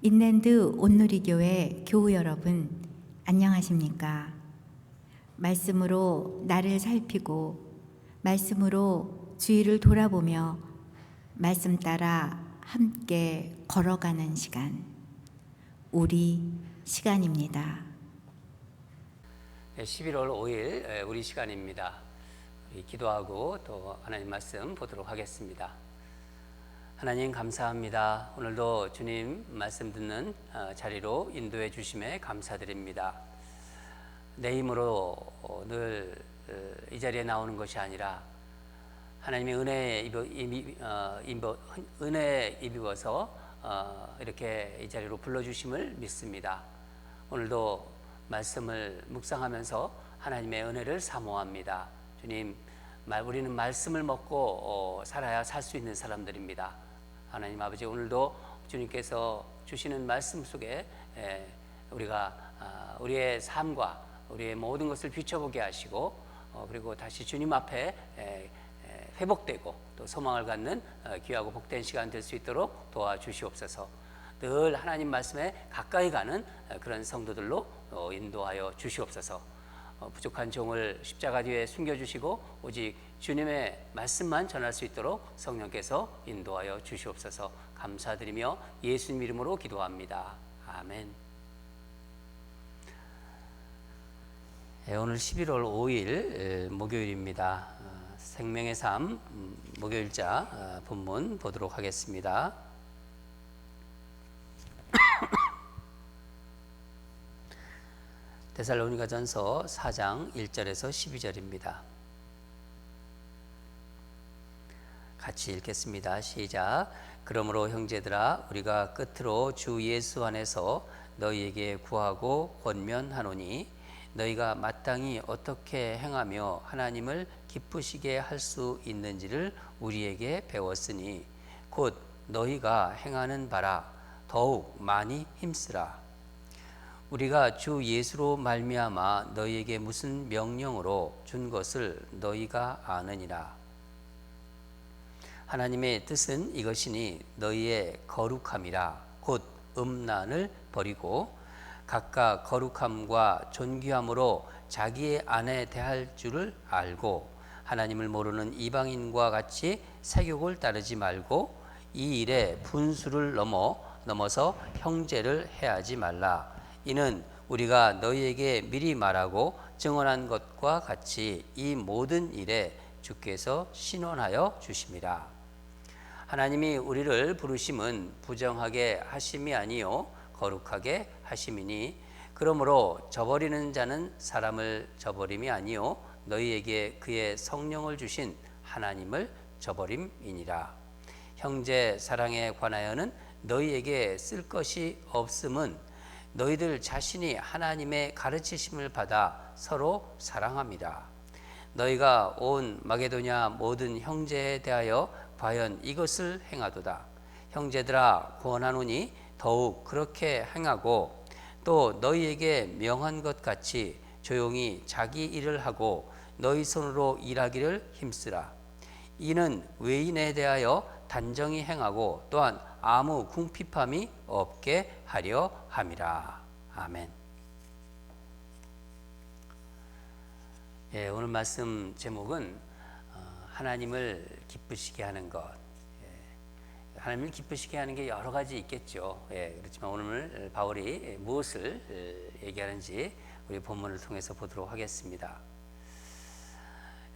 인랜드 온누리교회 교우 여러분, 안녕하십니까? 말씀으로 나를 살피고 말씀으로 주위를 돌아보며 말씀 따라 함께 걸어가는 시간, 우리 시간입니다. 11월 5일 우리 시간입니다. 우리 기도하고 또 하나님 말씀 보도록 하겠습니다. 하나님 감사합니다. 오늘도 주님 말씀 듣는 자리로 인도해 주심에 감사드립니다. 내 힘으로 늘 이 자리에 나오는 것이 아니라 하나님의 은혜에 입어서 이렇게 이 자리로 불러주심을 믿습니다. 오늘도 말씀을 묵상하면서 하나님의 은혜를 사모합니다. 주님, 우리는 말씀을 먹고 살아야 살 수 있는 사람들입니다. 하나님 아버지, 오늘도 주님께서 주시는 말씀 속에 우리가 우리의 삶과 우리의 모든 것을 비춰보게 하시고 그리고 다시 주님 앞에 회복되고 또 소망을 갖는 귀하고 복된 시간 될 수 있도록 도와주시옵소서. 늘 하나님 말씀에 가까이 가는 그런 성도들로 인도하여 주시옵소서. 부족한 종을 십자가 뒤에 숨겨주시고 오직 주님의 말씀만 전할 수 있도록 성령께서 인도하여 주시옵소서. 감사드리며 예수님 이름으로 기도합니다. 아멘. 오늘 11월 5일 목요일입니다. 생명의 삶 목요일자 본문 보도록 하겠습니다. 데살로니가전서 4장 1절에서 12절입니다. 같이 읽겠습니다. 시작. 그러므로 형제들아, 우리가 끝으로 주 예수 안에서 너희에게 구하고 권면하노니 너희가 마땅히 어떻게 행하며 하나님을 기쁘시게 할 수 있는지를 우리에게 배웠으니 곧 너희가 행하는 바라 더욱 많이 힘쓰라. 우리가 주 예수로 말미암아 너희에게 무슨 명령으로 준 것을 너희가 아느니라. 하나님의 뜻은 이것이니 너희의 거룩함이라. 곧 음란을 버리고 각각 거룩함과 존귀함으로 자기의 안에 대할 줄을 알고 하나님을 모르는 이방인과 같이 세욕을 따르지 말고 이 일에 분수를 넘어서 형제를 해하지 말라. 이는 우리가 너희에게 미리 말하고 증언한 것과 같이 이 모든 일에 주께서 신원하여 주심이라. 하나님이 우리를 부르심은 부정하게 하심이 아니요 거룩하게 하심이니 그러므로 저버리는 자는 사람을 저버림이 아니요 너희에게 그의 성령을 주신 하나님을 저버림이니라. 형제 사랑에 관하여는 너희에게 쓸 것이 없음은 너희들 자신이 하나님의 가르치심을 받아 서로 사랑함이라. 너희가 온 마게도냐 모든 형제에 대하여 과연 이것을 행하도다. 형제들아, 권하노니 더욱 그렇게 행하고 또 너희에게 명한 것 같이 조용히 자기 일을 하고 너희 손으로 일하기를 힘쓰라. 이는 외인에 대하여 단정히 행하고 또한 아무 궁핍함이 없게 하려 함이라. 아멘. 오늘 말씀 제목은 하나님을 기쁘시게 하는 것. 하나님을 기쁘시게 하는 게 여러 가지 있겠죠. 그렇지만 오늘 바울이 무엇을 얘기하는지 우리 본문을 통해서 보도록 하겠습니다.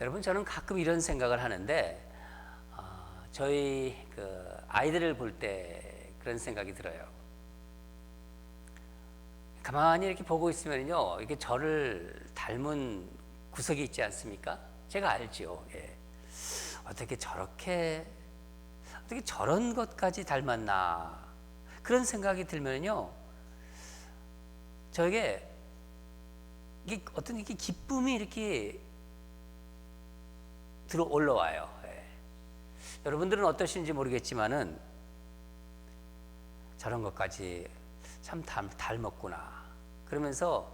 여러분, 저는 가끔 이런 생각을 하는데 저희 아이들을 볼 때 그런 생각이 들어요. 가만히 이렇게 보고 있으면요, 이렇게 저를 닮은 구석이 있지 않습니까? 제가 알죠. 어떻게 저런 것까지 닮았나 그런 생각이 들면요, 저에게 이게 어떤 이렇게 기쁨이 이렇게 들어 올라와요. 여러분들은 어떠신지 모르겠지만은 저런 것까지 참 닮았구나 그러면서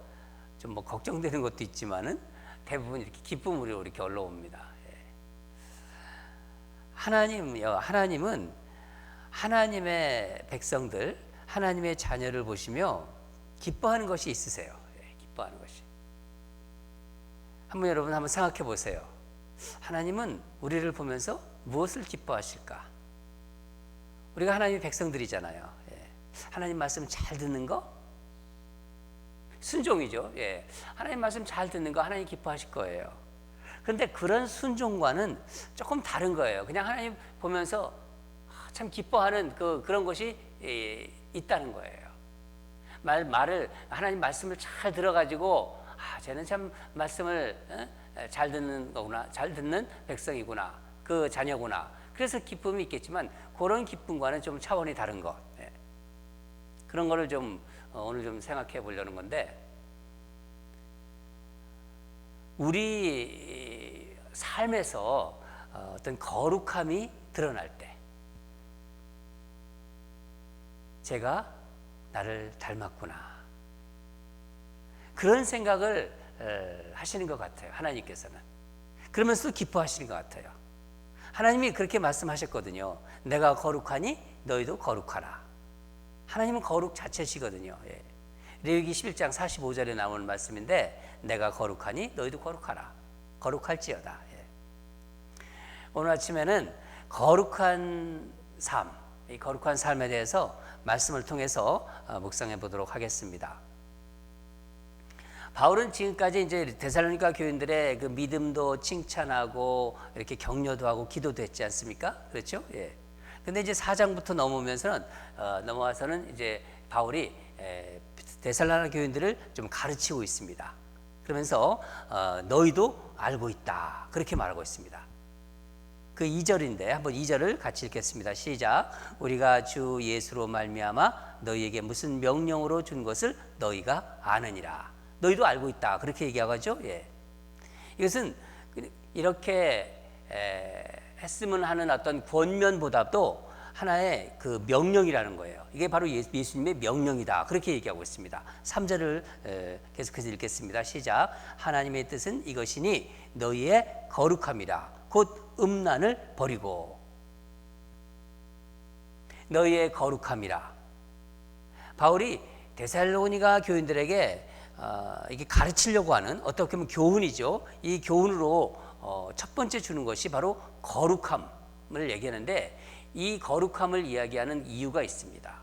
좀 뭐 걱정되는 것도 있지만은 대부분 이렇게 기쁨으로 이렇게 올라옵니다. 하나님은 하나님의 백성들, 하나님의 자녀를 보시며 기뻐하는 것이 있으세요. 예, 기뻐하는 것이. 여러분 한번 생각해 보세요. 하나님은 우리를 보면서 무엇을 기뻐하실까? 우리가 하나님의 백성들이잖아요. 예. 하나님 말씀 잘 듣는 거? 순종이죠. 예. 하나님 말씀 잘 듣는 거 하나님 기뻐하실 거예요. 그런데 그런 순종과는 조금 다른 거예요. 그냥 하나님 보면서 참 기뻐하는 그런 것이 있다는 거예요. 말을 하나님 말씀을 잘 들어가지고 쟤는 참 말씀을 잘 듣는 거구나, 잘 듣는 백성이구나, 그 자녀구나. 그래서 기쁨이 있겠지만 그런 기쁨과는 좀 차원이 다른 것. 예. 그런 거를 좀 오늘 좀 생각해 보려는 건데, 우리 삶에서 어떤 거룩함이 드러날 때 제가 나를 닮았구나, 그런 생각을 하시는 것 같아요. 하나님께서는 그러면서도 기뻐하시는 것 같아요. 하나님이 그렇게 말씀하셨거든요. 내가 거룩하니 너희도 거룩하라. 하나님은 거룩 자체시거든요. 예. 레위기 11장 45절에 나오는 말씀인데, 내가 거룩하니 너희도 거룩하라. 거룩할지어다. 예. 오늘 아침에는 거룩한 삶, 이 거룩한 삶에 대해서 말씀을 통해서 묵상해 보도록 하겠습니다. 바울은 지금까지 이제 데살로니가 교인들의 그 믿음도 칭찬하고 이렇게 격려도 하고 기도도 했지 않습니까? 그렇죠? 예. 근데 이제 4장부터 넘어와서는 이제 바울이 데살로니가 교인들을 좀 가르치고 있습니다. 그러면서 너희도 알고 있다, 그렇게 말하고 있습니다. 그 2절인데 한번 2절을 같이 읽겠습니다. 시작. 우리가 주 예수로 말미암아 너희에게 무슨 명령으로 준 것을 너희가 아느니라. 너희도 알고 있다, 그렇게 얘기하죠. 예. 이것은 이렇게 했으면 하는 어떤 권면보다도 하나의 그 명령이라는 거예요. 이게 바로 예수님의 명령이다, 그렇게 얘기하고 있습니다. 3절을 계속해서 읽겠습니다. 시작. 하나님의 뜻은 이것이니 너희의 거룩함이라. 곧 음란을 버리고. 너희의 거룩함이라. 바울이 데살로니가 교인들에게 이게 가르치려고 하는, 어떻게 보면 교훈이죠. 이 교훈으로 첫 번째 주는 것이 바로 거룩함을 얘기하는데, 이 거룩함을 이야기하는 이유가 있습니다.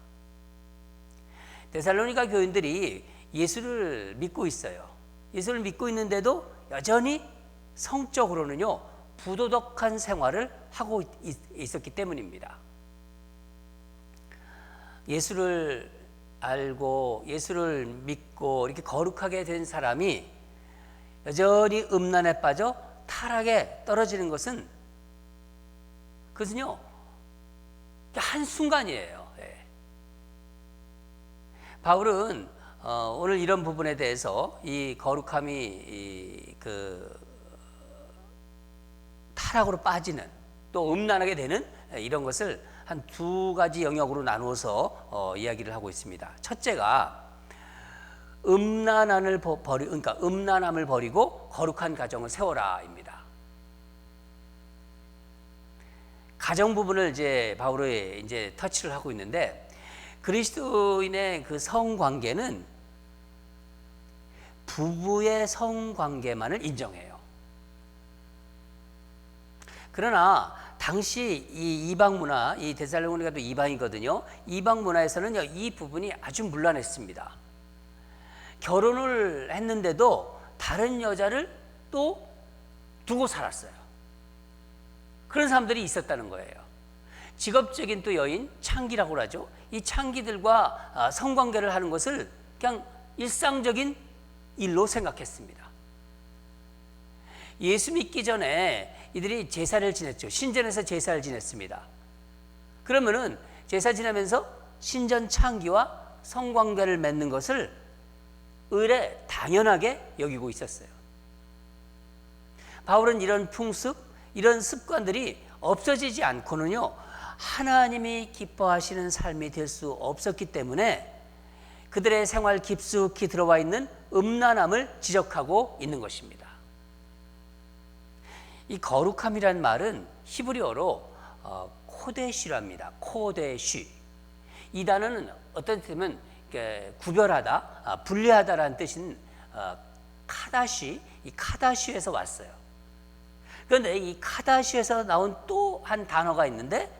데살로니가 교인들이 예수를 믿고 있어요. 예수를 믿고 있는데도 여전히 성적으로는요 부도덕한 생활을 하고 있었기 때문입니다. 예수를 알고 예수를 믿고 이렇게 거룩하게 된 사람이 여전히 음란에 빠져 타락에 떨어지는 것은, 그것은요 한순간이에요. 예. 바울은 오늘 이런 부분에 대해서 이 거룩함이 타락으로 빠지는, 또 음란하게 되는 이런 것을 한 두 가지 영역으로 나누어서 이야기를 하고 있습니다. 첫째가 음란함을 버리고 거룩한 가정을 세워라입니다. 가정 부분을 이제 바울이 이제 터치를 하고 있는데, 그리스도인의 그 성관계는 부부의 성관계만을 인정해요. 그러나 당시 이 이방 문화, 이 데살로니가도 이방이거든요. 이방 문화에서는요 이 부분이 아주 문란했습니다. 결혼을 했는데도 다른 여자를 또 두고 살았어요. 그런 사람들이 있었다는 거예요. 직업적인 또 여인, 창기라고 하죠. 이 창기들과 성관계를 하는 것을 그냥 일상적인 일로 생각했습니다. 예수 믿기 전에 이들이 제사를 지냈죠. 신전에서 제사를 지냈습니다. 그러면은 제사 지내면서 신전 창기와 성관계를 맺는 것을 의례 당연하게 여기고 있었어요. 바울은 이런 풍습, 이런 습관들이 없어지지 않고는요 하나님이 기뻐하시는 삶이 될 수 없었기 때문에 그들의 생활 깊숙이 들어와 있는 음란함을 지적하고 있는 것입니다. 이 거룩함이란 말은 히브리어로 코데시랍니다. 코데시. 이 단어는 어떤 뜻이면 구별하다, 분리하다라는 뜻인 카다시, 이 카다시에서 왔어요. 그런데 이 카다시에서 나온 또 한 단어가 있는데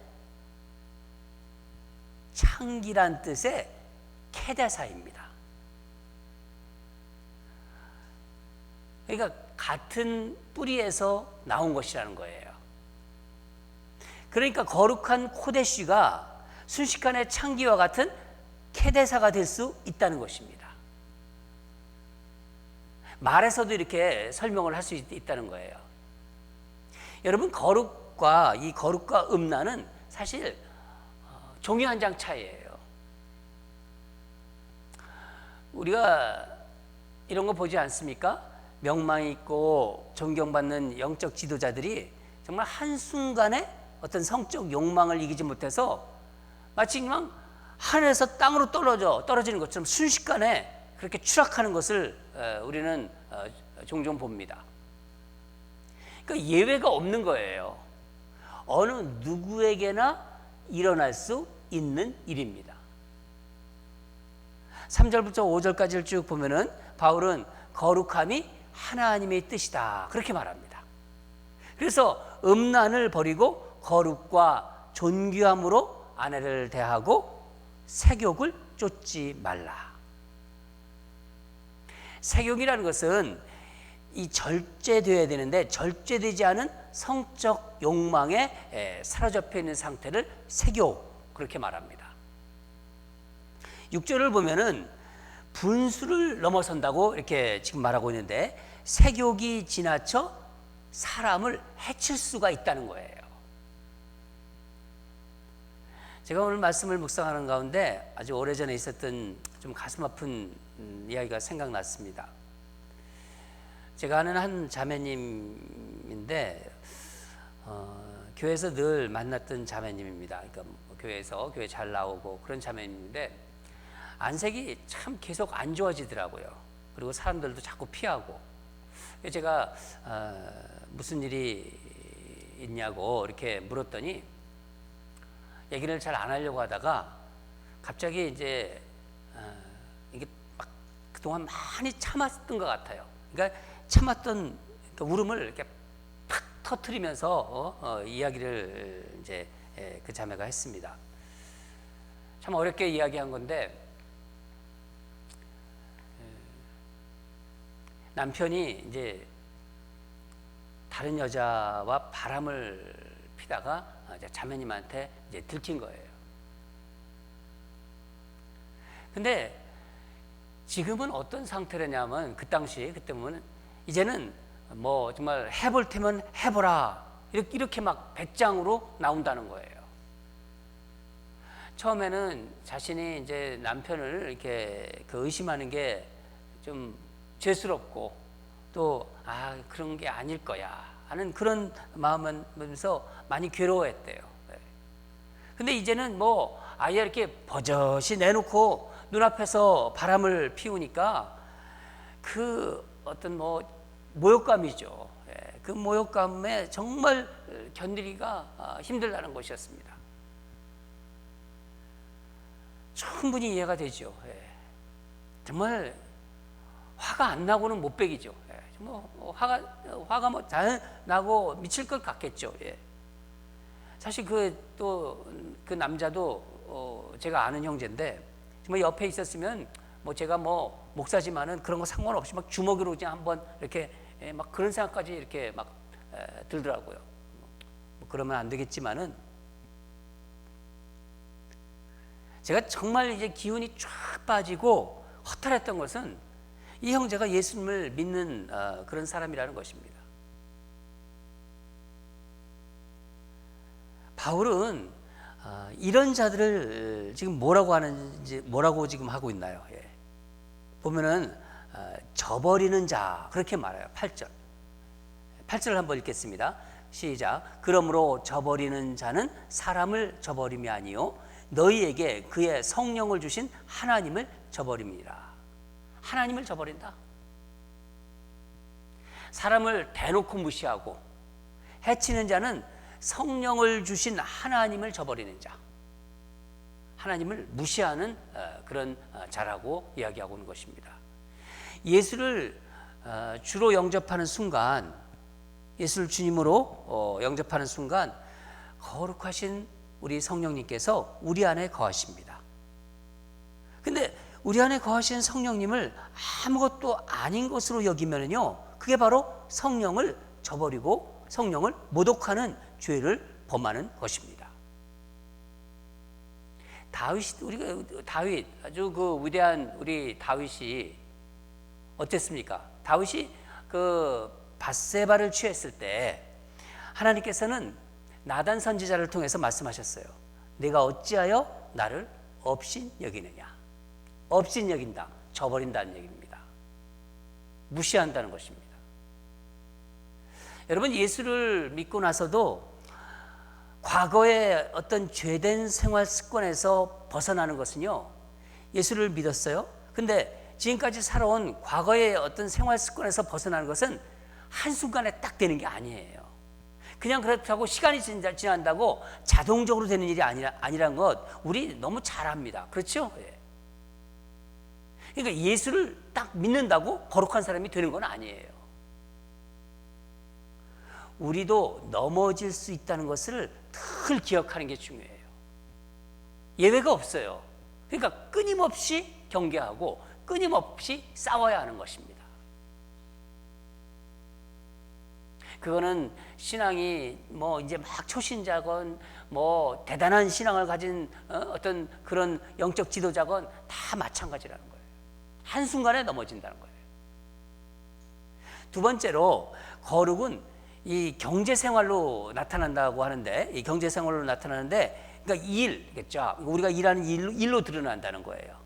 창기란 뜻의 케데사입니다. 그러니까 같은 뿌리에서 나온 것이라는 거예요. 그러니까 거룩한 코데시가 순식간에 창기와 같은 케데사가 될 수 있다는 것입니다. 말에서도 이렇게 설명을 할 수 있다는 거예요. 여러분, 거룩과 음란은 사실 종이 한 장 차이예요. 우리가 이런 거 보지 않습니까? 명망이 있고 존경받는 영적 지도자들이 정말 한순간에 어떤 성적 욕망을 이기지 못해서 마치 그냥 하늘에서 땅으로 떨어지는 것처럼 순식간에 그렇게 추락하는 것을 우리는 종종 봅니다. 그러니까 예외가 없는 거예요. 어느 누구에게나 일어날 수 있는 일입니다. 3절부터 5절까지를 쭉 보면은 바울은 거룩함이 하나님의 뜻이다, 그렇게 말합니다. 그래서 음란을 버리고 거룩과 존귀함으로 아내를 대하고 색욕을 쫓지 말라. 색욕이라는 것은 이 절제되어야 되는데 절제되지 않은 성적 욕망에 사로잡혀 있는 상태를 색욕, 그렇게 말합니다. 6절을 보면은 분수를 넘어선다고 이렇게 지금 말하고 있는데 색욕이 지나쳐 사람을 해칠 수가 있다는 거예요. 제가 오늘 말씀을 묵상하는 가운데 아주 오래전에 있었던 좀 가슴 아픈 이야기가 생각났습니다. 제가 아는 한 자매님인데 교회에서 늘 만났던 자매님입니다. 그러니까 교회에서 교회 잘 나오고 그런 자매님인데 안색이 참 계속 안 좋아지더라고요. 그리고 사람들도 자꾸 피하고. 제가 무슨 일이 있냐고 이렇게 물었더니 얘기를 잘 안 하려고 하다가 갑자기 이제 이게 막 그동안 많이 참았던 것 같아요. 그러니까 참았던 울음을 이렇게 팍 터뜨리면서 이야기를 이제 그 자매가 했습니다. 참 어렵게 이야기한 건데 남편이 이제 다른 여자와 바람을 피다가 이제 자매님한테 이제 들킨 거예요. 근데 지금은 어떤 상태냐면 그 당시 그때는 이제는 뭐 정말 해볼 테면 해보라 이렇게 막 배짱으로 나온다는 거예요. 처음에는 자신이 이제 남편을 이렇게 의심하는 게 좀 죄스럽고 또 그런 게 아닐 거야 하는 그런 마음이면서 많이 괴로워했대요. 근데 이제는 뭐 아예 이렇게 버젓이 내놓고 눈앞에서 바람을 피우니까 그 어떤 뭐 모욕감이죠. 그 모욕감에 정말 견디기가 힘들다는 것이었습니다. 충분히 이해가 되죠. 정말 화가 안 나고는 못 베기죠. 정말 화가 뭐 잘 나고 미칠 것 같겠죠. 사실 그 남자도 제가 아는 형제인데 정말 옆에 있었으면 뭐 제가 뭐 목사지만은 그런 거 상관없이 막 주먹으로 그냥 한번 이렇게 막 그런 생각까지 이렇게 막 들더라고요. 뭐 그러면 안 되겠지만은 제가 정말 이제 기운이 쫙 빠지고 허탈했던 것은 이 형제가 예수님을 믿는 그런 사람이라는 것입니다. 바울은 이런 자들을 지금 뭐라고 지금 하고 있나요? 보면은 저버리는 자 그렇게 말해요. 8절을 한번 읽겠습니다. 시작. 그러므로 저버리는 자는 사람을 저버림이 아니요 너희에게 그의 성령을 주신 하나님을 저버립니다. 하나님을 저버린다. 사람을 대놓고 무시하고 해치는 자는 성령을 주신 하나님을 저버리는 자. 하나님을 무시하는 그런 자라고 이야기하고 있는 것입니다. 예수를 주로 영접하는 순간, 예수를 주님으로 영접하는 순간 거룩하신 우리 성령님께서 우리 안에 거하십니다. 근데 우리 안에 거하시는 성령님을 아무것도 아닌 것으로 여기면요, 그게 바로 성령을 저버리고 성령을 모독하는 죄를 범하는 것입니다. 다윗, 아주 그 위대한 우리 다윗이 어땠습니까? 다윗이 그 밧세바를 취했을 때 하나님께서는 나단 선지자를 통해서 말씀하셨어요. 내가 어찌하여 나를 업신 여기느냐. 업신 여긴다, 저버린다는 얘기입니다. 무시한다는 것입니다. 여러분, 예수를 믿고 나서도 과거의 어떤 죄된 생활 습관에서 벗어나는 것은요, 예수를 믿었어요. 근데 지금까지 살아온 과거의 어떤 생활 습관에서 벗어나는 것은 한순간에 딱 되는 게 아니에요. 그냥 그렇다고 시간이 지난다고 자동적으로 되는 일이 아니란 것 우리 너무 잘 압니다. 그렇죠? 예. 그러니까 예수를 딱 믿는다고 거룩한 사람이 되는 건 아니에요. 우리도 넘어질 수 있다는 것을 늘 기억하는 게 중요해요. 예외가 없어요. 그러니까 끊임없이 경계하고 끊임없이 싸워야 하는 것입니다. 그거는 신앙이 뭐 이제 막 초신자건 뭐 대단한 신앙을 가진 어떤 그런 영적 지도자건 다 마찬가지라는 거예요. 한순간에 넘어진다는 거예요. 두 번째로, 거룩은 이 경제생활로 나타난다고 하는데, 이 경제생활로 나타나는데, 그러니까 일겠죠. 우리가 일하는 일로 드러난다는 거예요.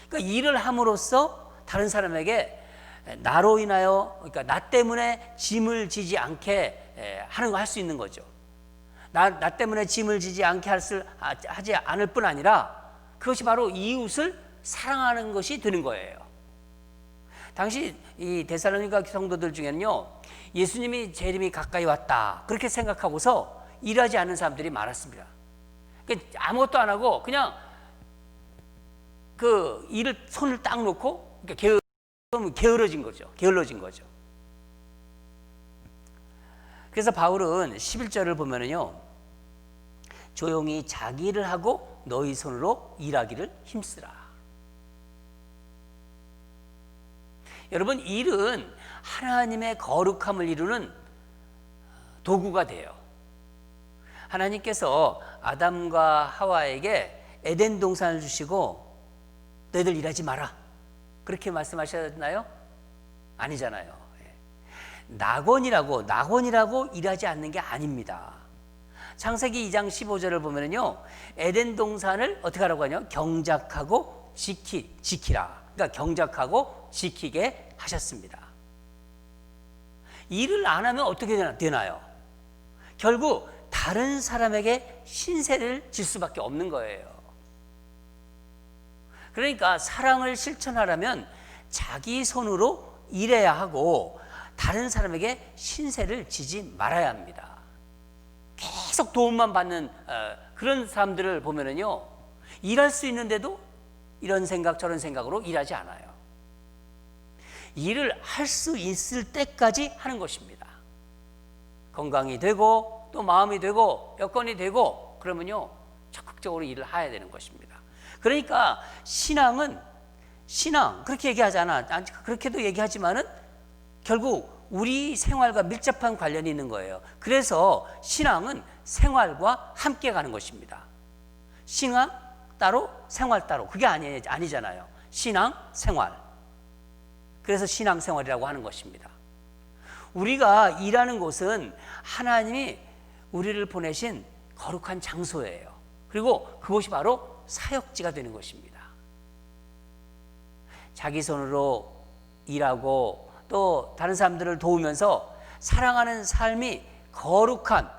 그러니까 일을 함으로써 다른 사람에게 나로 인하여, 그러니까 나 때문에 짐을 지지 않게 하는 거 할 수 있는 거죠. 나 때문에 짐을 지지 않게 하지 않을 뿐 아니라 그것이 바로 이웃을 사랑하는 것이 되는 거예요. 당시 이 데살로니가 성도들 중에는요, 예수님이 재림이 가까이 왔다 그렇게 생각하고서 일하지 않는 사람들이 많았습니다. 그러니까 아무것도 안 하고 그냥 그 일을 손을 딱 놓고 게을러진 거죠. 그래서 바울은 11절을 보면은요, 조용히 자기 일을 하고 너희 손으로 일하기를 힘쓰라. 여러분, 일은 하나님의 거룩함을 이루는 도구가 돼요. 하나님께서 아담과 하와에게 에덴 동산을 주시고 너희들 일하지 마라 그렇게 말씀하셨나요? 아니잖아요. 낙원이라고 일하지 않는 게 아닙니다. 창세기 2장 15절을 보면요, 에덴 동산을 어떻게 하라고 하냐? 경작하고 지키라. 그러니까 경작하고 지키게 하셨습니다. 일을 안 하면 어떻게 되나요? 결국 다른 사람에게 신세를 질 수밖에 없는 거예요. 그러니까 사랑을 실천하려면 자기 손으로 일해야 하고 다른 사람에게 신세를 지지 말아야 합니다. 계속 도움만 받는 그런 사람들을 보면은요, 일할 수 있는데도 이런 생각 저런 생각으로 일하지 않아요. 일을 할 수 있을 때까지 하는 것입니다. 건강이 되고 또 마음이 되고 여건이 되고 그러면요, 적극적으로 일을 해야 되는 것입니다. 그러니까 신앙 그렇게 얘기하잖아. 그렇게도 얘기하지만은 결국 우리 생활과 밀접한 관련이 있는 거예요. 그래서 신앙은 생활과 함께 가는 것입니다. 신앙 따로 생활 따로 그게 아니잖아요. 신앙 생활. 그래서 신앙생활이라고 하는 것입니다. 우리가 일하는 곳은 하나님이 우리를 보내신 거룩한 장소예요. 그리고 그곳이 바로 사역지가 되는 것입니다. 자기 손으로 일하고 또 다른 사람들을 도우면서 사랑하는 삶이 거룩함,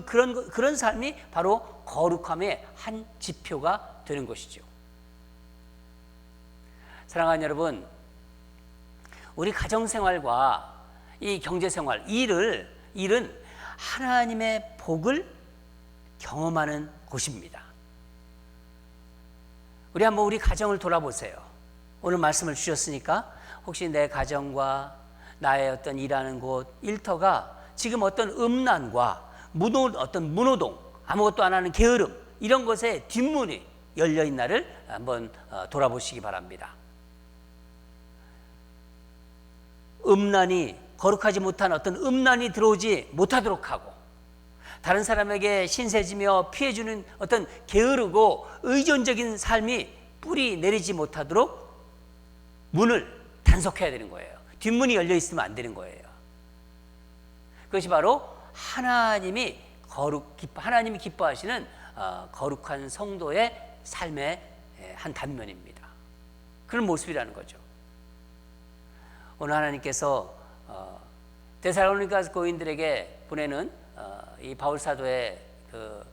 그런 삶이 바로 거룩함의 한 지표가 되는 것이죠. 사랑하는 여러분, 우리 가정생활과 이 경제생활, 일은 하나님의 복을 경험하는 곳입니다. 우리 한번 우리 가정을 돌아보세요. 오늘 말씀을 주셨으니까 혹시 내 가정과 나의 어떤 일하는 곳, 일터가 지금 어떤 음란과 어떤 무노동, 아무것도 안 하는 게으름, 이런 것에 뒷문이 열려 있나를 한번 돌아보시기 바랍니다. 음란이, 거룩하지 못한 어떤 음란이 들어오지 못하도록 하고, 다른 사람에게 신세지며 피해주는 어떤 게으르고 의존적인 삶이 뿌리 내리지 못하도록 문을 단속해야 되는 거예요. 뒷문이 열려 있으면 안 되는 거예요. 그것이 바로 하나님이 기뻐하시는 거룩한 성도의 삶의 한 단면입니다. 그런 모습이라는 거죠. 오늘 하나님께서 데살로니가 교인들에게 보내는 이 바울 사도의 그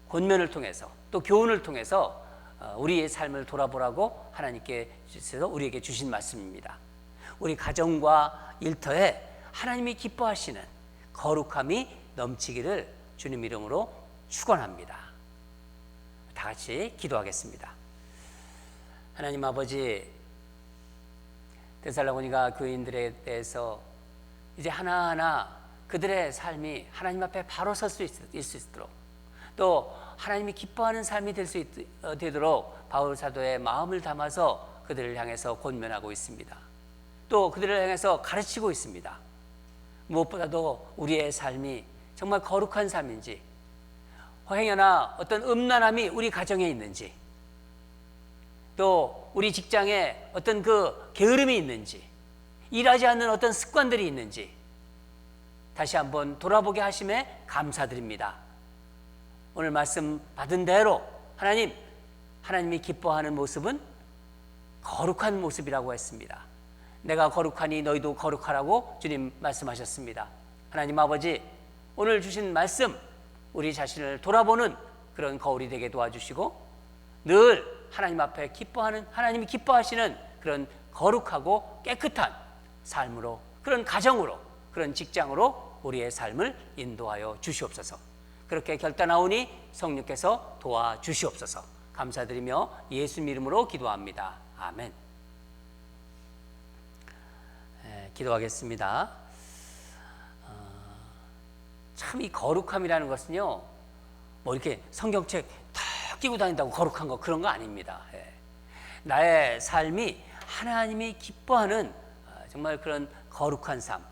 권면을 통해서, 또 교훈을 통해서 우리의 삶을 돌아보라고 하나님께서 우리에게 주신 말씀입니다. 우리 가정과 일터에 하나님이 기뻐하시는 거룩함이 넘치기를 주님 이름으로 축원합니다. 다 같이 기도하겠습니다. 하나님 아버지, 데살로니가 교인들에 대해서 이제 하나하나 그들의 삶이 하나님 앞에 바로 설 수 있도록, 또 하나님이 기뻐하는 삶이 되도록 바울 사도의 마음을 담아서 그들을 향해서 권면하고 있습니다. 또 그들을 향해서 가르치고 있습니다. 무엇보다도 우리의 삶이 정말 거룩한 삶인지, 행여나 어떤 음란함이 우리 가정에 있는지, 또 우리 직장에 어떤 그 게으름이 있는지, 일하지 않는 어떤 습관들이 있는지 다시 한번 돌아보게 하심에 감사드립니다. 오늘 말씀 받은 대로 하나님이 기뻐하는 모습은 거룩한 모습이라고 했습니다. 내가 거룩하니 너희도 거룩하라고 주님 말씀하셨습니다. 하나님 아버지, 오늘 주신 말씀, 우리 자신을 돌아보는 그런 거울이 되게 도와주시고, 늘 하나님 앞에 하나님이 기뻐하시는 그런 거룩하고 깨끗한 삶으로, 그런 가정으로, 그런 직장으로 우리의 삶을 인도하여 주시옵소서. 그렇게 결단하오니 성령께서 도와주시옵소서. 감사드리며 예수님 이름으로 기도합니다. 아멘. 기도하겠습니다. 참 이 거룩함이라는 것은요, 뭐 이렇게 성경책 다 끼고 다닌다고 거룩한 거, 그런 거 아닙니다. 나의 삶이 하나님이 기뻐하는 정말 그런 거룩한 삶,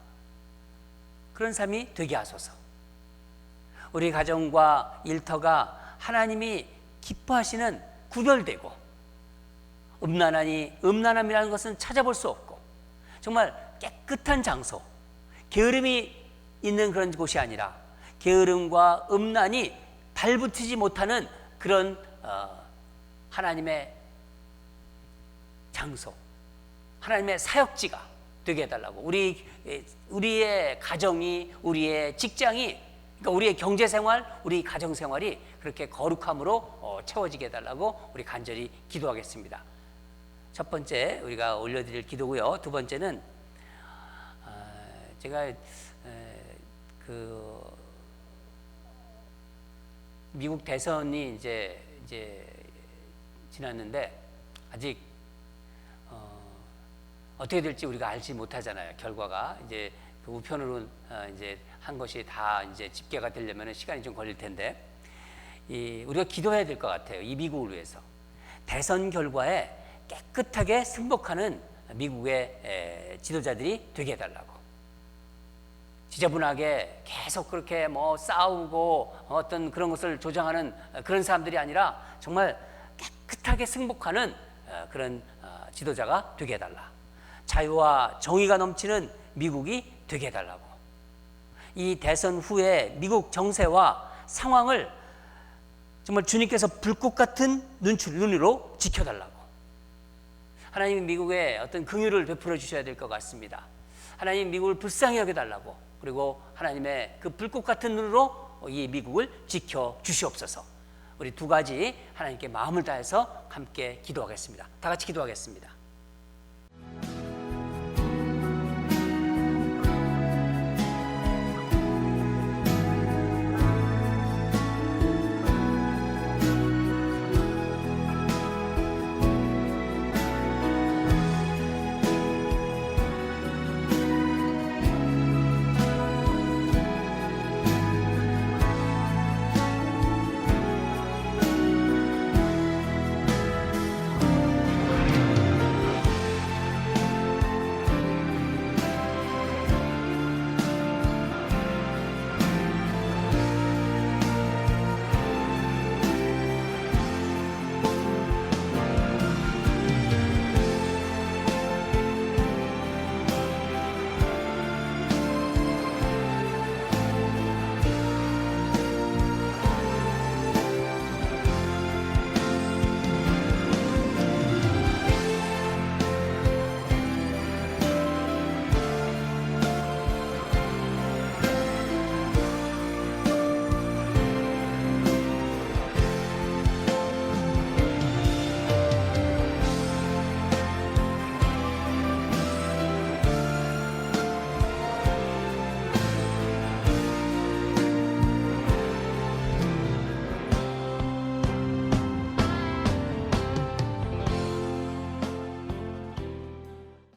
그런 삶이 되게 하소서. 우리 가정과 일터가 하나님이 기뻐하시는, 구별되고, 음란함이라는 것은 찾아볼 수 없고, 정말 깨끗한 장소, 게으름이 있는 그런 곳이 아니라 게으름과 음란이 발붙이지 못하는 그런 하나님의 장소, 하나님의 사역지가 되게 해달라고. 우리의 가정이, 우리의 직장이, 그러니까 우리의 경제생활, 우리 가정생활이 그렇게 거룩함으로 채워지게 해달라고 우리 간절히 기도하겠습니다. 첫 번째 우리가 올려드릴 기도고요. 두 번째는 제가 미국 대선이 이제 지났는데 아직 어떻게 될지 우리가 알지 못하잖아요. 결과가 이제 그 우편으로 이제 한 것이 다 이제 집계가 되려면 시간이 좀 걸릴 텐데, 우리가 기도해야 될 것 같아요. 이 미국을 위해서 대선 결과에 깨끗하게 승복하는 미국의 지도자들이 되게 해달라고. 지저분하게 계속 그렇게 뭐 싸우고 어떤 그런 것을 조장하는 그런 사람들이 아니라 정말 깨끗하게 승복하는 그런 지도자가 되게 해달라. 자유와 정의가 넘치는 미국이 되게 해달라고. 이 대선 후에 미국 정세와 상황을 정말 주님께서 불꽃 같은 눈으로 지켜달라고. 하나님이 미국에 어떤 긍휼을 베풀어 주셔야 될 것 같습니다. 하나님 미국을 불쌍히 여겨달라고. 그리고 하나님의 그 불꽃 같은 눈으로 이 미국을 지켜 주시옵소서. 우리 두 가지 하나님께 마음을 다해서 함께 기도하겠습니다. 다 같이 기도하겠습니다.